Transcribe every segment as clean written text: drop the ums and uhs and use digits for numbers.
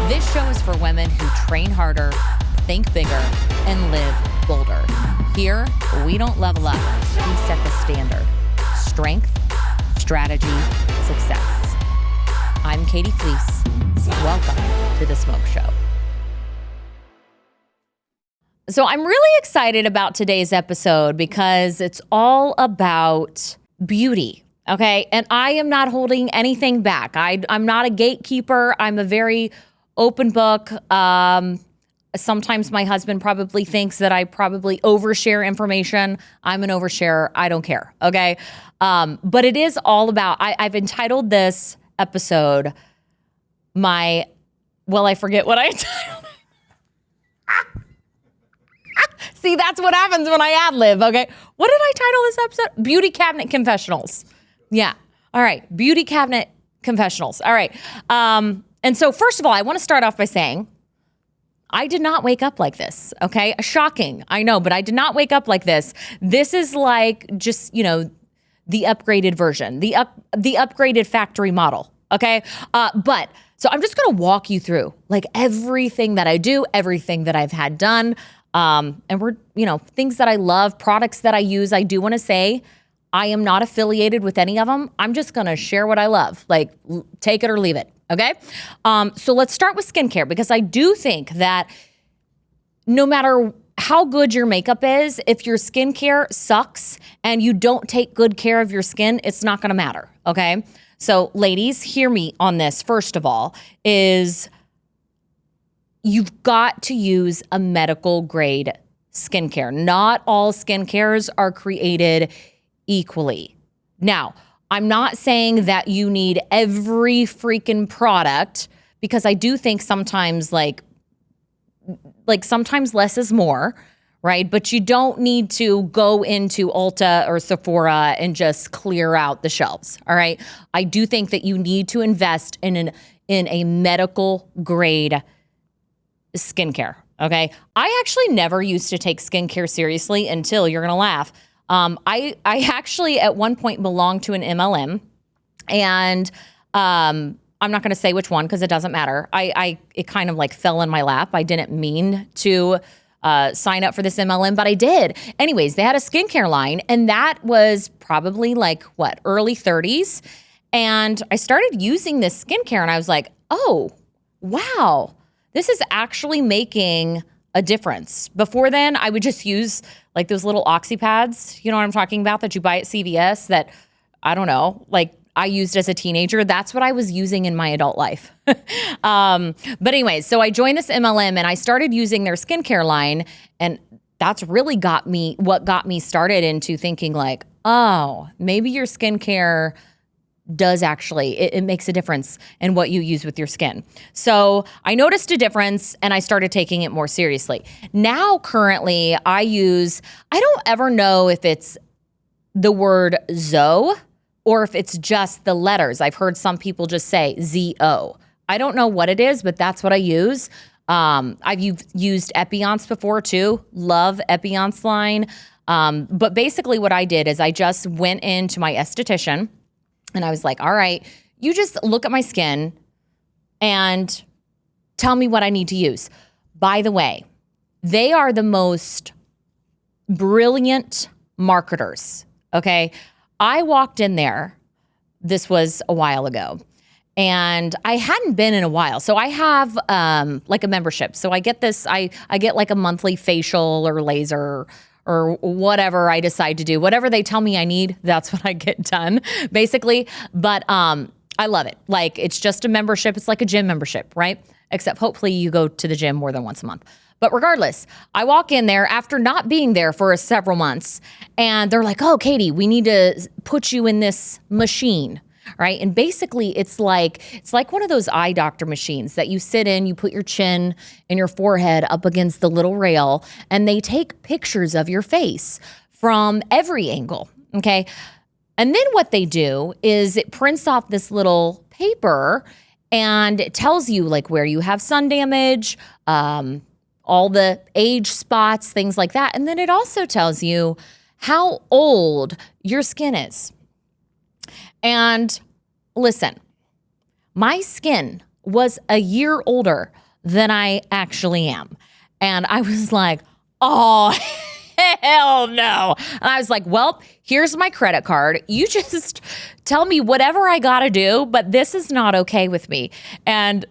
This show is for women who train harder, think bigger, and live bolder. Here, we don't level up. We set the standard. Strength, strategy, success. I'm Katie Fleece. Welcome to The Smoke Show. So I'm really excited about today's episode because it's all about beauty. Okay. And I am not holding anything back. I'm not a gatekeeper. I'm a very open book. Sometimes my husband probably thinks that I probably overshare information. I'm an oversharer. I don't care. Okay. But it is all about, I've entitled this episode I forget what I entitled it. See, that's what happens when I ad-lib. Okay. What did I title this episode? Beauty Cabinet Confessionals. Yeah. All right. Beauty Cabinet Confessionals. All right. And so first of all, I want to start off by saying I did not wake up like this. Okay. Shocking. I know, but I did not wake up like this. This is like just, the upgraded version, the upgraded factory model. Okay. But so I'm just going to walk you through like everything that I do, everything that I've had done. And we're, things that I love, products that I use. I do want to say I am not affiliated with any of them. I'm just going to share what I love, like take it or leave it. Okay. So let's start with skincare because I do think that no matter how good your makeup is, if your skincare sucks and you don't take good care of your skin, it's not going to matter. Okay. So ladies, hear me on this. First of all, is you've got to use a medical grade skincare. Not all skinccares are created equally. Now, I'm not saying that you need every freaking product because I do think sometimes like sometimes less is more, right? But you don't need to go into Ulta or Sephora and just clear out the shelves, all right? I do think that you need to invest in a medical grade skincare, okay? I actually never used to take skincare seriously until, you're gonna laugh, I actually at one point belonged to an MLM, and I'm not going to say which one because it doesn't matter. It kind of like fell in my lap. I didn't mean to sign up for this MLM, but I did. Anyways, they had a skincare line, and that was probably like early 30s. And I started using this skincare, and I was like, oh, wow, this is actually making a difference. Before then, I would just use like those little oxy pads, you know what I'm talking about, that you buy at CVS that, I don't know, like I used as a teenager. That's what I was using in my adult life. But anyways, so I joined this MLM and I started using their skincare line. And that's really what got me started into thinking like, oh, maybe your skincare does actually, it makes a difference in what you use with your skin. So I noticed a difference and I started taking it more seriously. Now, currently, I don't ever know if it's the word Zoe or if it's just the letters. I've heard some people just say Z-O. I don't know what it is, but that's what I use. I've used Epionce before too. Love Epionce line. But basically what I did is I just went into my esthetician and I was like, all right, you just look at my skin and tell me what I need to use. By the way, they are the most brilliant marketers, okay? I walked in there, this was a while ago, and I hadn't been in a while. So I have like a membership. So I get this, I get like a monthly facial or laser or whatever I decide to do. Whatever they tell me I need, that's what I get done, basically. But I love it. Like, it's just a membership. It's like a gym membership, right? Except hopefully you go to the gym more than once a month. But regardless, I walk in there after not being there for several months, and they're like, oh, Katie, we need to put you in this machine, right? And basically it's like one of those eye doctor machines that you sit in, you put your chin and your forehead up against the little rail, and they take pictures of your face from every angle, okay? And then what they do is it prints off this little paper and it tells you like where you have sun damage, all the age spots, things like that. And then it also tells you how old your skin is. And listen, my skin was a year older than I actually am. And I was like, oh, hell no. And I was like, well, here's my credit card. You just tell me whatever I got to do, but this is not okay with me. And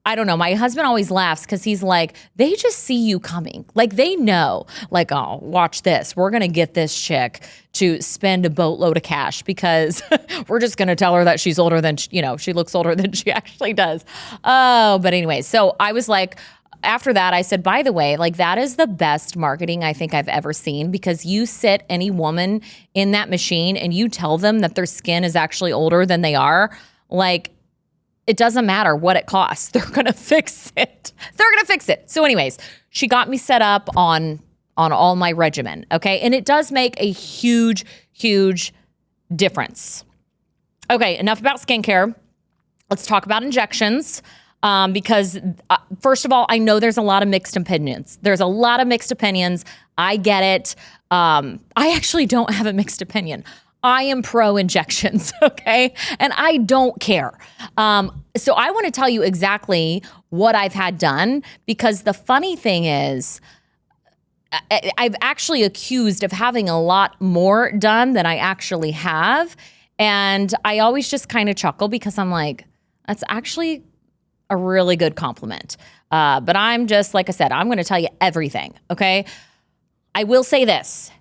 I don't know. My husband always laughs because he's like, they just see you coming. Like they know, like, oh, watch this. We're going to get this chick to spend a boatload of cash because we're just going to tell her that she's older than, she looks older than she actually does. Oh, but anyway, so I was like, after that, I said, by the way, like that is the best marketing I think I've ever seen, because you sit any woman in that machine and you tell them that their skin is actually older than they are. Like, it doesn't matter what it costs. They're going to fix it. They're going to fix it. So anyways, she got me set up on all my regimen. Okay. And it does make a huge, huge difference. Okay. Enough about skincare. Let's talk about injections. Because first of all, I know there's a lot of mixed opinions. There's a lot of mixed opinions. I get it. I actually don't have a mixed opinion. I am pro injections, okay? And I don't care. So I want to tell you exactly what I've had done, because the funny thing is, I've actually accused of having a lot more done than I actually have. And I always just kind of chuckle because I'm like, that's actually a really good compliment. But I'm just, like I said, I'm going to tell you everything, okay? I will say this.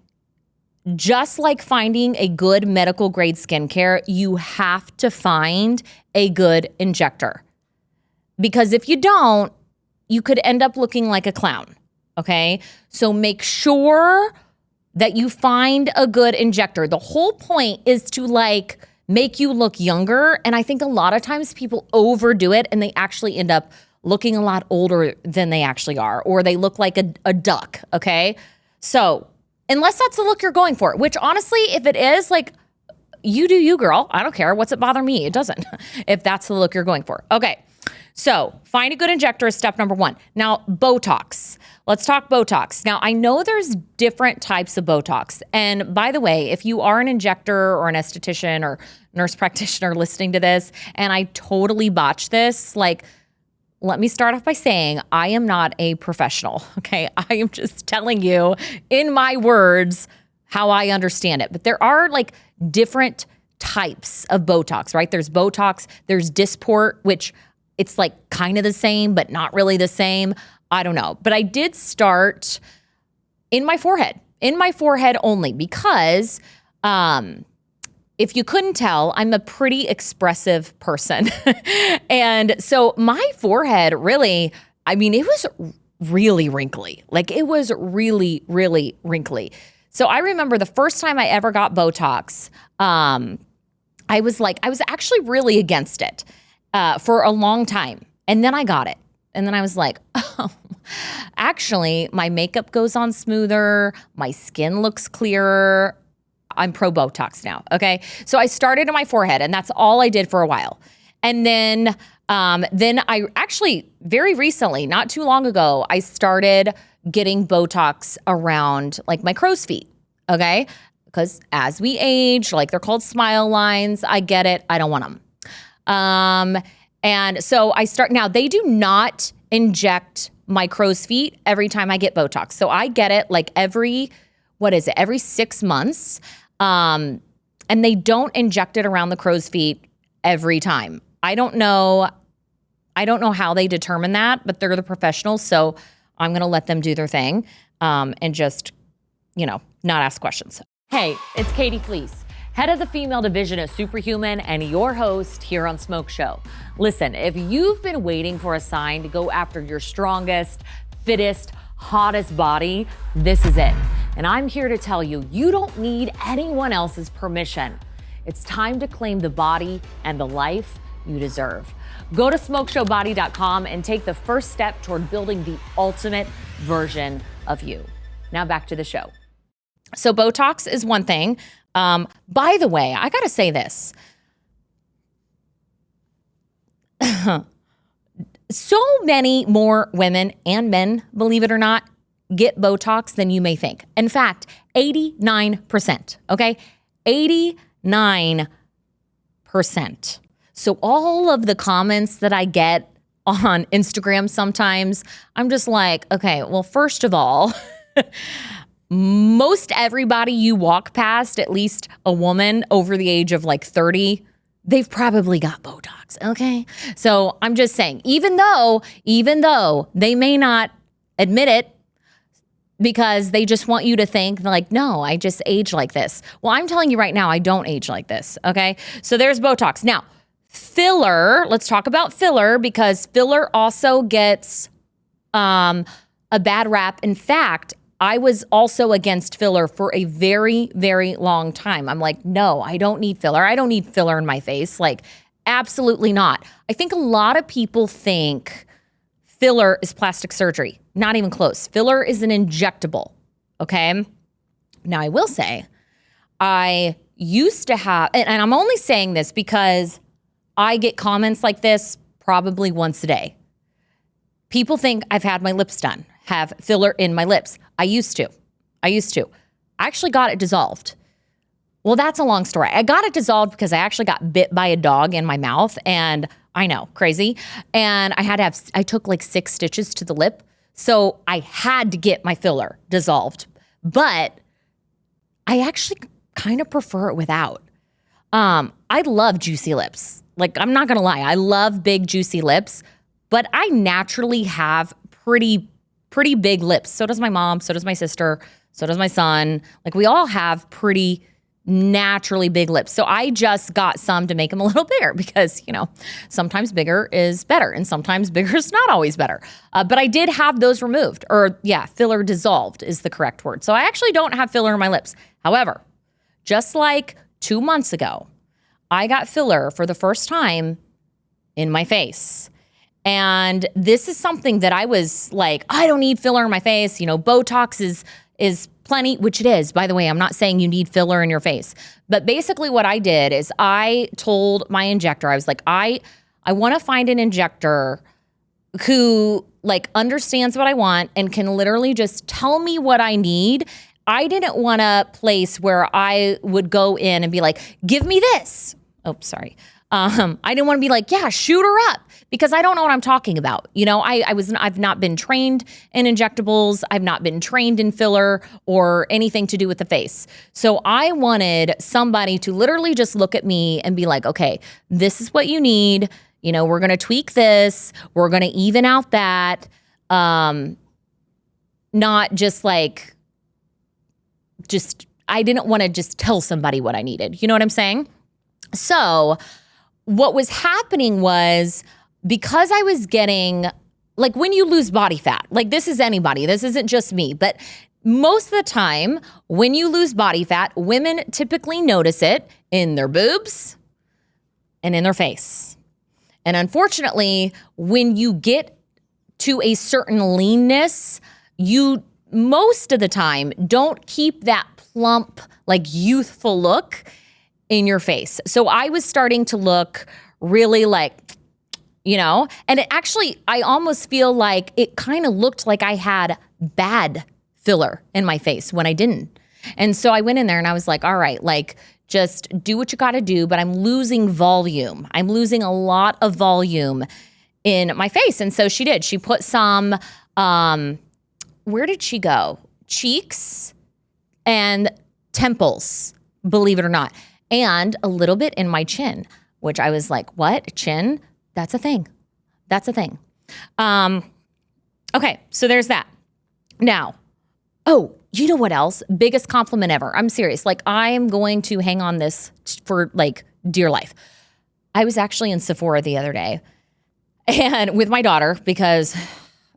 Just like finding a good medical grade skincare, you have to find a good injector. Because if you don't, you could end up looking like a clown, okay? So make sure that you find a good injector. The whole point is to like make you look younger. And I think a lot of times people overdo it and they actually end up looking a lot older than they actually are, or they look like a duck, okay? So unless that's the look you're going for, which honestly, if it is, like, you do you, girl. I don't care. What's it bother me? It doesn't, if that's the look you're going for. Okay, so find a good injector is step number one. Now, Botox. Let's talk Botox. Now, I know there's different types of Botox. And by the way, if you are an injector or an esthetician or nurse practitioner listening to this, and I totally botched this, like, let me start off by saying I am not a professional, okay? I am just telling you in my words how I understand it. But there are like different types of Botox, right? There's Botox, there's Dysport, which it's like kind of the same, but not really the same. I don't know. But I did start in my forehead only because if you couldn't tell, I'm a pretty expressive person. And so my forehead really, I mean, it was really wrinkly. Like it was really, really wrinkly. So I remember the first time I ever got Botox, I was actually really against it for a long time. And then I got it. And then I was like, oh, actually, my makeup goes on smoother. My skin looks clearer. I'm pro Botox now, okay? So I started in my forehead, and that's all I did for a while. And then I actually, very recently, not too long ago, I started getting Botox around like my crow's feet, okay? Because as we age, like they're called smile lines, I get it, I don't want them. And so now they do not inject my crow's feet every time I get Botox. So I get it like every 6 months. And they don't inject it around the crow's feet every time. I don't know how they determine that, but they're the professionals. So I'm going to let them do their thing, and just, not ask questions. Hey, it's Katie Fleece, head of the female division of Superhuman and your host here on Smoke Show. Listen, if you've been waiting for a sign to go after your strongest, fittest, hottest body, this is it. And I'm here to tell you, you don't need anyone else's permission. It's time to claim the body and the life you deserve. Go to smokeshowbody.com and take the first step toward building the ultimate version of you. Now back to the show. So Botox is one thing. By the way, I gotta say this. So many more women and men, believe it or not, get Botox than you may think. In fact, 89%, okay? 89%. So all of the comments that I get on Instagram sometimes, I'm just like, okay, well, first of all, most everybody you walk past, at least a woman over the age of like 30, they've probably got Botox, okay? So I'm just saying, even though they may not admit it because they just want you to think like, no, I just age like this. Well, I'm telling you right now, I don't age like this, okay? So there's Botox. Now, filler, let's talk about filler because filler also gets a bad rap. In fact, I was also against filler for a very, very long time. I'm like, no, I don't need filler. I don't need filler in my face. Like, absolutely not. I think a lot of people think filler is plastic surgery. Not even close. Filler is an injectable, okay? Now, I will say, I used to have, and I'm only saying this because I get comments like this probably once a day. People think I've had my lips done, have filler in my lips. I used to. I actually got it dissolved. Well, that's a long story. I got it dissolved because I actually got bit by a dog in my mouth, and I know, crazy. And I took like 6 stitches to the lip. So I had to get my filler dissolved. But I actually kind of prefer it without. I love juicy lips. Like, I'm not going to lie. I love big, juicy lips. But I naturally have pretty big lips. So does my mom. So does my sister. So does my son. Like, we all have pretty naturally big lips. So I just got some to make them a little bigger because, sometimes bigger is better and sometimes bigger is not always better. But I did have those removed, or filler dissolved is the correct word. So I actually don't have filler in my lips. However, just like 2 months ago, I got filler for the first time in my face. And this is something that I was like, I don't need filler in my face. Botox is plenty, which it is. By the way, I'm not saying you need filler in your face. But basically what I did is I told my injector, I was like, I want to find an injector who understands what I want and can literally just tell me what I need. I didn't want a place where I would go in and be like, give me this. Oh, sorry. I didn't want to be like, yeah, shoot her up, because I don't know what I'm talking about. I've not been trained in injectables. I've not been trained in filler or anything to do with the face. So I wanted somebody to literally just look at me and be like, okay, this is what you need. We're going to tweak this. We're going to even out that. Not just I didn't want to just tell somebody what I needed. You know what I'm saying? So what was happening was, because I was getting, when you lose body fat, this is anybody, this isn't just me, but most of the time when you lose body fat, women typically notice it in their boobs and in their face. And unfortunately, when you get to a certain leanness, you most of the time don't keep that plump, youthful look in your face. So I was starting to look really and it actually, I almost feel like it kind of looked like I had bad filler in my face when I didn't. And so I went in there and I was like, all right, just do what you got to do, but I'm losing volume. I'm losing a lot of volume in my face. And so she did. She put some, where did she go? Cheeks and temples, believe it or not. And a little bit in my chin, which I was like, what? Chin? That's a thing. Okay, so there's that. Now, you know what else? Biggest compliment ever. I'm serious. I'm going to hang on this for dear life. I was actually in Sephora the other day and with my daughter, because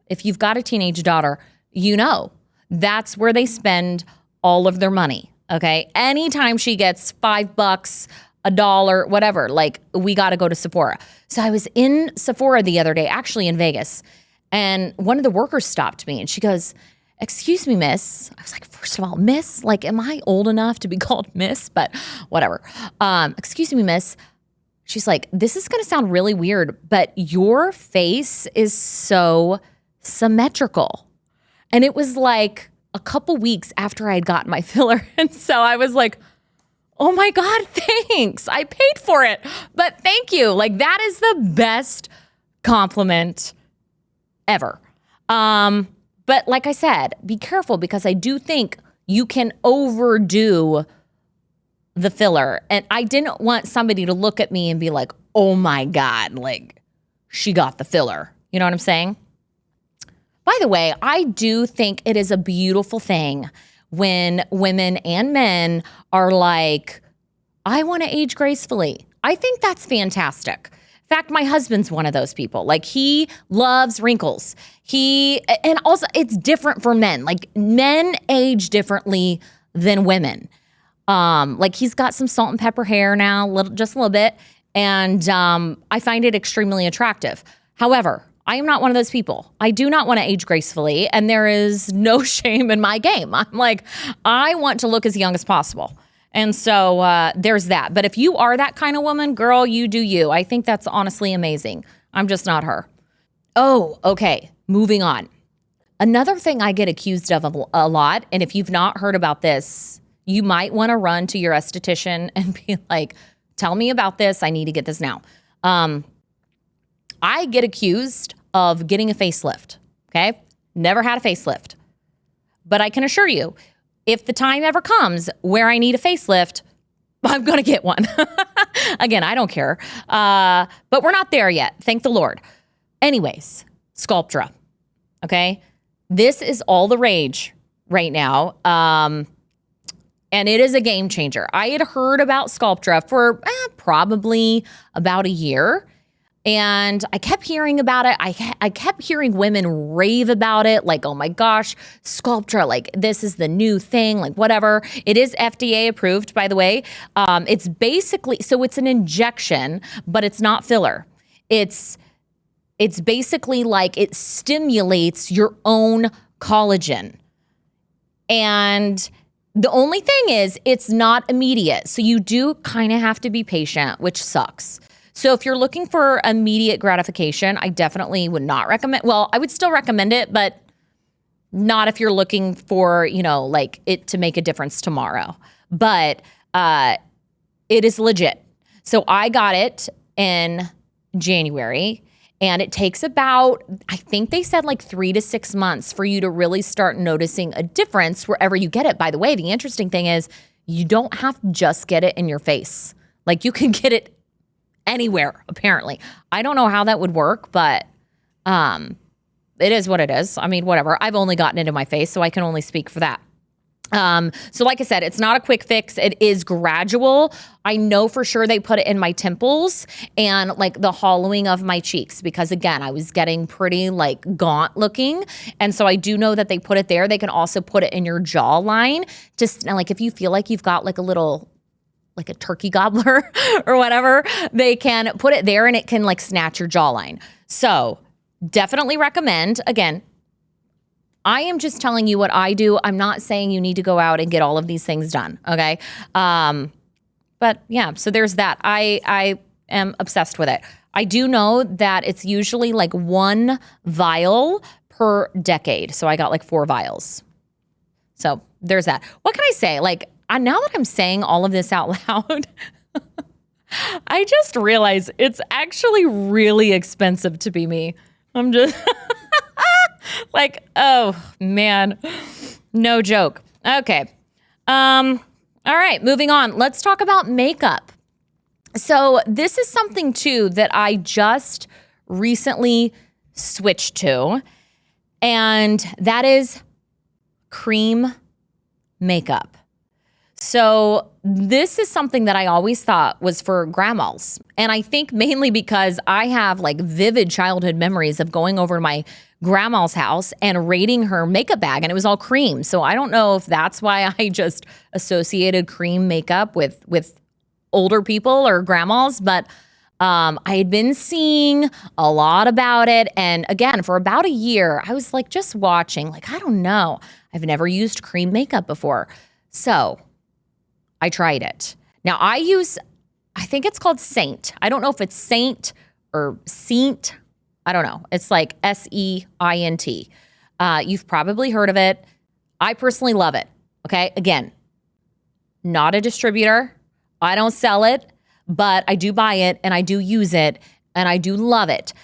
if you've got a teenage daughter, that's where they spend all of their money. Okay. Anytime she gets $5, $1, whatever, we got to go to Sephora. So I was in Sephora the other day, actually in Vegas, and one of the workers stopped me and she goes, excuse me, miss. I was like, first of all, miss, am I old enough to be called miss? But whatever. Excuse me, miss. She's like, this is going to sound really weird, but your face is so symmetrical. And it was a couple weeks after I had gotten my filler. And so I was like, oh my God, thanks. I paid for it, but thank you. That is the best compliment ever. But like I said, be careful because I do think you can overdo the filler. And I didn't want somebody to look at me and be like, oh my God, like she got the filler. You know what I'm saying? By the way, I do think it is a beautiful thing when women and men are like, I want to age gracefully. I think that's fantastic. In fact, my husband's one of those people. Like he loves wrinkles. And also it's different for men. Like men age differently than women. Like he's got some salt and pepper hair now, just a little bit. And I find it extremely attractive. However, I am not one of those people. I do not want to age gracefully, and there is no shame in my game. I'm like, I want to look as young as possible. And so there's that. But if you are that kind of woman, girl, you do you. I think that's honestly amazing. I'm just not her. Oh, okay. Moving on. Another thing I get accused of a lot, and if you've not heard about this, you might want to run to your esthetician and be like, tell me about this. I need to get this now. I get accused of getting a facelift, okay? Never had a facelift. But I can assure you, if the time ever comes where I need a facelift, I'm going to get one. Again, I don't care. But we're not there yet. Thank the Lord. Anyways, Sculptra, okay? This is all the rage right now. And it is a game changer. I had heard about Sculptra for probably about a year. And I kept hearing about it. I kept hearing women rave about it. Like, oh my gosh, Sculptra, like this is the new thing, like whatever. It is FDA approved, by the way. It's basically, so it's an injection, but it's not filler. It's basically like it stimulates your own collagen. And the only thing is it's not immediate. So you do kind of have to be patient, which sucks. So if you're looking for immediate gratification, I definitely would not recommend. Well, I would still recommend it, but not if you're looking for, like it to make a difference tomorrow. But it is legit. So I got it in January, and it takes about, I think they said like 3 to 6 months for you to really start noticing a difference wherever you get it. By the way, the interesting thing is you don't have to just get it in your face. Like you can get it anywhere, apparently. I don't know how that would work, but it is what it is. I mean, whatever. I've only gotten it in my face, so I can only speak for that. So like I said, it's not a quick fix. It is gradual. I know for sure they put it in my temples and like the hollowing of my cheeks because again, I was getting pretty like gaunt looking. And so I do know that they put it there. They can also put it in your jawline. Just like if you feel like you've got like a little like a turkey gobbler or whatever, they can put it there and it can like snatch your jawline. So definitely recommend. Again, I am just telling you what I do. I'm not saying you need to go out and get all of these things done. Okay. But yeah, so there's that. I am obsessed with it. I do know that it's usually like 1 vial per decade. So I got like 4 vials. So there's that. What can I say? Like, now that I'm saying all of this out loud, I just realized it's actually really expensive to be me. I'm just like, oh man, no joke. Okay. All right, moving on. Let's talk about makeup. So this is something too that I just recently switched to, and that is cream makeup. So this is something that I always thought was for grandmas. And I think mainly because I have like vivid childhood memories of going over to my grandma's house and raiding her makeup bag, and it was all cream. So I don't know if that's why I just associated cream makeup with older people or grandmas, but I had been seeing a lot about it. And again, for about a year, I was like just watching, like, I don't know. I've never used cream makeup before. So I tried it. Now I think it's called Saint. I don't know if it's Saint or Seint. I don't know. It's like Seint. You've probably heard of it. I personally love it. Okay. Again, not a distributor. I don't sell it, but I do buy it and I do use it and I do love it.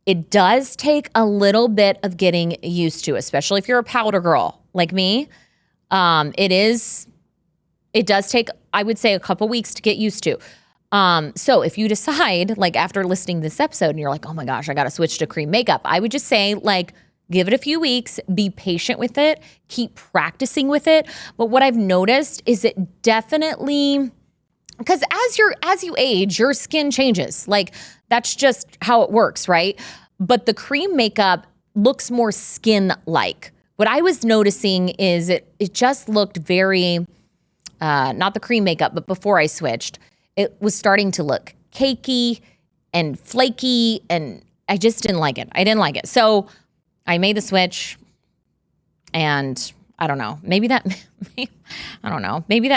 It does take a little bit of getting used to, especially if you're a powder girl like me. It does take, I would say, a couple weeks to get used to. So if you decide, like after listening to this episode and you're like, oh my gosh, I got to switch to cream makeup, I would just say, like, give it a few weeks, be patient with it, keep practicing with it. But what I've noticed is it definitely, because as you age, your skin changes. Like, that's just how it works, right? But the cream makeup looks more skin-like. What I was noticing is it just looked very, not the cream makeup, but before I switched, it was starting to look cakey and flaky, and I just didn't like it. I didn't like it. So I made the switch, and I don't know. Maybe that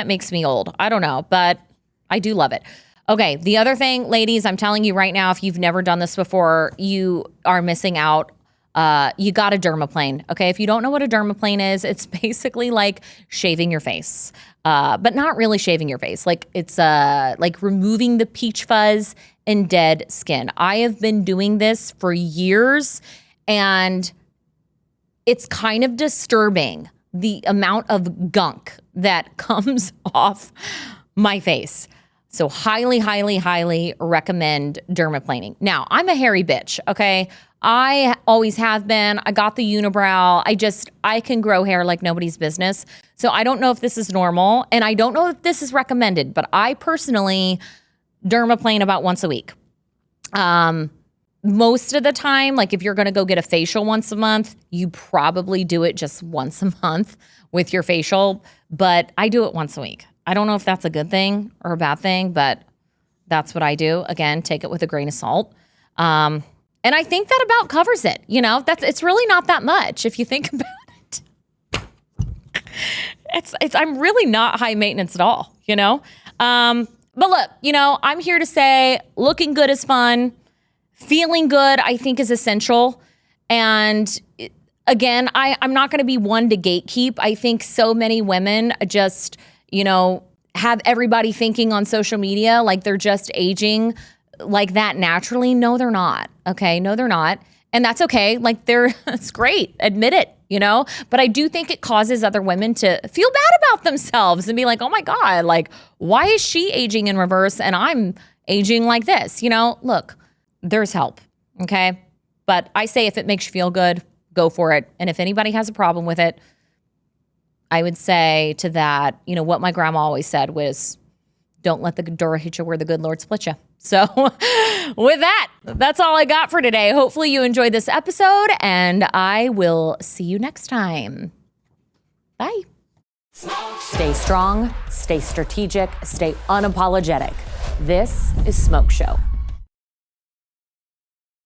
makes me old. I don't know, but I do love it. Okay, the other thing, ladies, I'm telling you right now, if you've never done this before, you are missing out. You got a dermaplane, okay? If you don't know what a dermaplane is, it's basically like shaving your face, but not really shaving your face. Like, it's like removing the peach fuzz and dead skin. I have been doing this for years, and it's kind of disturbing, the amount of gunk that comes off my face. So highly, highly, highly recommend dermaplaning. Now, I'm a hairy bitch, okay? I always have been. I got the unibrow. I can grow hair like nobody's business. So I don't know if this is normal, and I don't know if this is recommended, but I personally dermaplane about once a week. Most of the time, like if you're going to go get a facial once a month, you probably do it just once a month with your facial, but I do it once a week. I don't know if that's a good thing or a bad thing, but that's what I do. Again, take it with a grain of salt. And I think that about covers it. You know, it's really not that much if you think about it. I'm really not high maintenance at all, you know? But look, you know, I'm here to say looking good is fun. Feeling good, I think, is essential. And again, I'm not going to be one to gatekeep. I think so many women just, you know, have everybody thinking on social media like they're just aging like that naturally. No, they're not. Okay. No, they're not. And that's okay. Like it's great. Admit it, you know, but I do think it causes other women to feel bad about themselves and be like, oh my God, like, why is she aging in reverse and I'm aging like this? You know, look, there's help. Okay. But I say, if it makes you feel good, go for it. And if anybody has a problem with it, I would say to that, you know, what my grandma always said was, don't let the door hit you where the good Lord split you. So with that, that's all I got for today. Hopefully you enjoyed this episode, and I will see you next time. Bye. Stay strong, stay strategic, stay unapologetic. This is Smoke Show.